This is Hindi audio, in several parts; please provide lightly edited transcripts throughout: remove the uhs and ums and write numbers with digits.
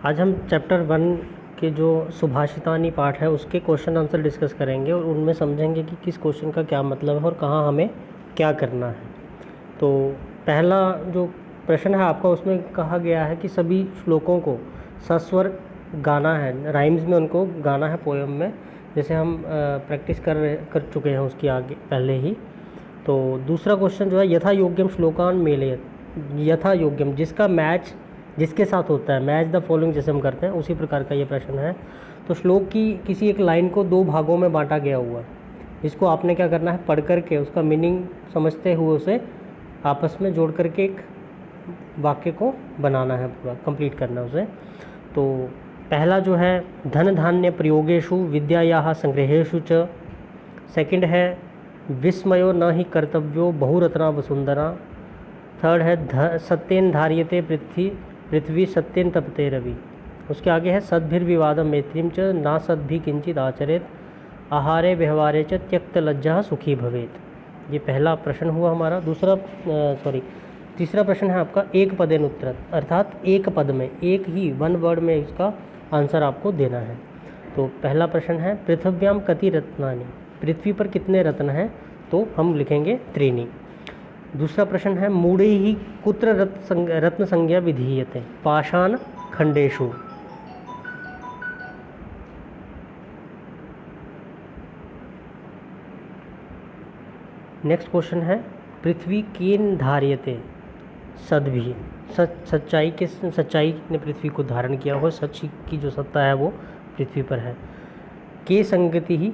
आज हम चैप्टर 1 के जो सुभाषितानी पाठ है उसके क्वेश्चन आंसर डिस्कस करेंगे और उनमें समझेंगे कि किस क्वेश्चन का क्या मतलब है और कहाँ हमें क्या करना है। तो पहला जो प्रश्न है आपका, उसमें कहा गया है कि सभी श्लोकों को सस्वर गाना है, राइम्स में उनको गाना है पोएम में, जैसे हम प्रैक्टिस कर चुके हैं उसकी आगे पहले ही। तो दूसरा क्वेश्चन जो है, यथा योग्यम श्लोकान मेलयत, यथा योग्यम जिसका मैच जिसके साथ होता है, मैच द फॉलोइंग जैसे हम करते हैं उसी प्रकार का ये प्रश्न है। तो श्लोक की किसी एक लाइन को दो भागों में बांटा गया हुआ है, इसको आपने क्या करना है, पढ़ करके उसका मीनिंग समझते हुए उसे आपस में जोड़ करके एक वाक्य को बनाना है, पूरा कंप्लीट करना है उसे। तो पहला जो है, धन धान्य प्रयोगेषु विद्यायाः संग्रहेषु च। सेकंड है, विस्मयो न ही कर्तव्यो बहुरत्ना वसुंधरा। थर्ड है, सत्येन धार्यते पृथ्वी सत्येन तपते रवि। उसके आगे है, सद्भिर्विवादम मैत्रीम च ना सद्भि किंचित आचरेत, आहारे व्यवहारे च त्यक्त लज्जा सुखी भवेत। ये पहला प्रश्न हुआ हमारा। तीसरा प्रश्न है आपका, एक पदेन उत्तर, अर्थात एक पद में, एक ही वन वर्ड में इसका आंसर आपको देना है। तो पहला प्रश्न है, पृथिव्याम कति रत्नानि, पृथ्वी पर कितने रत्न हैं, तो हम लिखेंगे त्रीणि। दूसरा प्रश्न है, मूढ़े ही कुत्र रत्न संज्ञा विधीयते, पाषाण खंडेषु। नेक्स्ट क्वेश्चन है, पृथ्वी केन धार्यते सद्भि, सच्चाई ने पृथ्वी को धारण किया हुआ, सच की जो सत्ता है वो पृथ्वी पर है। के संगति ही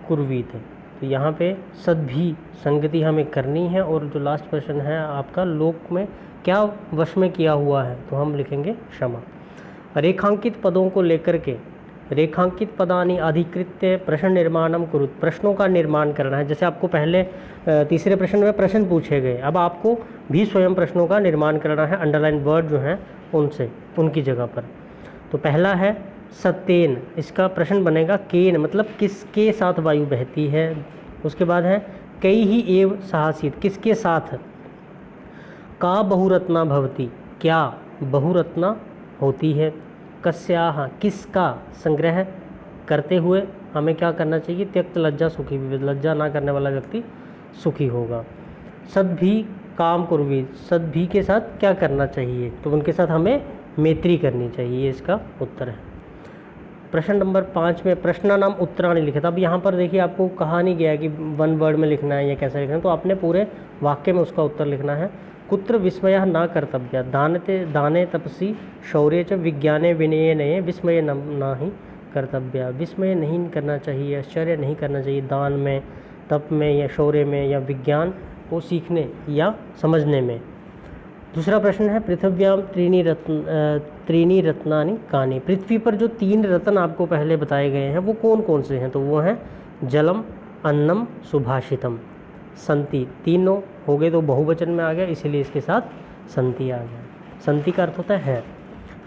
कुर्वीत है, तो यहाँ पे सद्भि संगति हमें करनी है। और जो लास्ट प्रश्न है आपका, लोक में क्या वश में किया हुआ है, तो हम लिखेंगे क्षमा। रेखांकित पदों को लेकर के, रेखांकित पदानि अधिकृत्य प्रश्न निर्माणम कुरुत, प्रश्नों का निर्माण करना है। जैसे आपको पहले तीसरे प्रश्न में प्रश्न पूछे गए, अब आपको भी स्वयं प्रश्नों का निर्माण करना है, अंडरलाइन वर्ड जो हैं उनसे, उनकी जगह पर। तो पहला है सत्येन, इसका प्रश्न बनेगा केन, मतलब किसके साथ वायु बहती है। उसके बाद है, कई ही एव साहसित, किसके साथ। का बहुरत्ना भवती, क्या बहुरत्ना होती है। कस्याह, किसका संग्रह करते हुए हमें क्या करना चाहिए, त्यक्त लज्जा सुखी, लज्जा ना करने वाला व्यक्ति सुखी होगा। सद्भि काम कुर्वी, सद्भि के साथ क्या करना चाहिए, तो उनके साथ हमें मैत्री करनी चाहिए, ये इसका उत्तर है। प्रश्न नंबर 5 में प्रश्नानाम उत्तराणि लिखा था। अब यहाँ पर देखिए, आपको कहा नहीं गया कि वन वर्ड में लिखना है या कैसा लिखना है, तो आपने पूरे वाक्य में उसका उत्तर लिखना है। कुत्र विस्मयः न कर्तव्य, दाने तपसी शौर्य च विज्ञाने विनयने विस्मय न ही कर्तव्य, विस्मय नहीं करना चाहिए, आश्चर्य नहीं करना चाहिए दान में, तप में या शौर्य में या विज्ञान को सीखने या समझने में। दूसरा प्रश्न है, पृथिव्याम त्रीणि रत्नानि कानि, पृथ्वी पर जो 3 रत्न आपको पहले बताए गए हैं वो कौन कौन से हैं, तो वो हैं जलम, अन्नम, सुभाषितम। संति, तीनों हो गए तो बहुवचन में आ गया, इसीलिए इसके साथ संति आ गया। संति का अर्थ होता है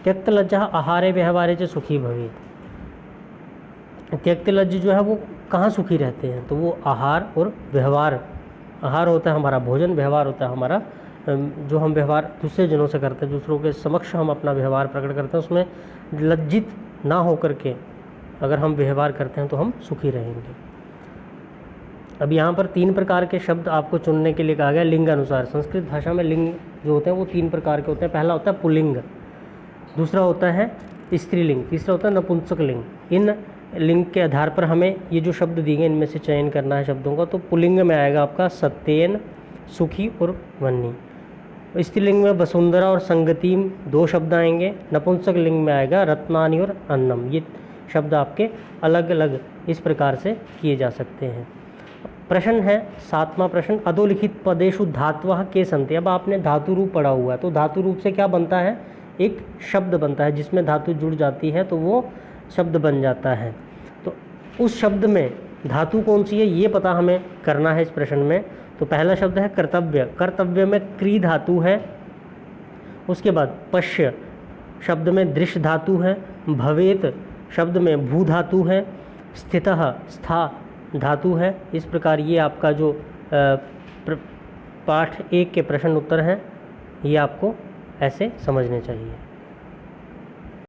त्यक्त लज्जा आहारे व्यवहारे च सुखी भवेत। त्यक्त लज्ज जो है वो कहाँ सुखी रहते हैं, तो वो आहार और व्यवहार, आहार होता है हमारा भोजन, व्यवहार होता है हमारा जो हम व्यवहार दूसरे जनों से करते हैं, दूसरों के समक्ष हम अपना व्यवहार प्रकट करते हैं, उसमें लज्जित ना होकर के अगर हम व्यवहार करते हैं तो हम सुखी रहेंगे। अब यहाँ पर 3 प्रकार के शब्द आपको चुनने के लिए कहा गया लिंग अनुसार। संस्कृत भाषा में लिंग जो होते हैं वो 3 प्रकार के होते हैं। पहला होता है पुल्लिंग, दूसरा होता है स्त्रीलिंग, तीसरा होता है नपुंसक लिंग। इन लिंग के आधार पर हमें ये जो शब्द दिए गए इनमें से चयन करना है शब्दों का। तो पुल्लिंग में आएगा आपका सत्येन, सुखी और वन्नी। स्त्रीलिंग में वसुंधरा और संगतिम 2 शब्द आएंगे। नपुंसक लिंग में आएगा रत्नानि और अन्नम। ये शब्द आपके अलग अलग इस प्रकार से किए जा सकते हैं। प्रश्न है 7वां प्रश्न, अधोलिखित पदेषु धात्वः के सन्ति। अब आपने धातु रूप पढ़ा हुआ है, तो धातु रूप से क्या बनता है, एक शब्द बनता है, जिसमें धातु जुड़ जाती है तो वो शब्द बन जाता है। तो उस शब्द में धातु कौन सी है ये पता हमें करना है इस प्रश्न में। तो पहला शब्द है कर्तव्य, कर्तव्य में क्री धातु है। उसके बाद पश्य शब्द में दृश्य धातु है। भवेत शब्द में भू धातु है। स्थितः स्था धातु है। इस प्रकार ये आपका जो पाठ 1 के प्रश्न उत्तर हैं ये आपको ऐसे समझने चाहिए।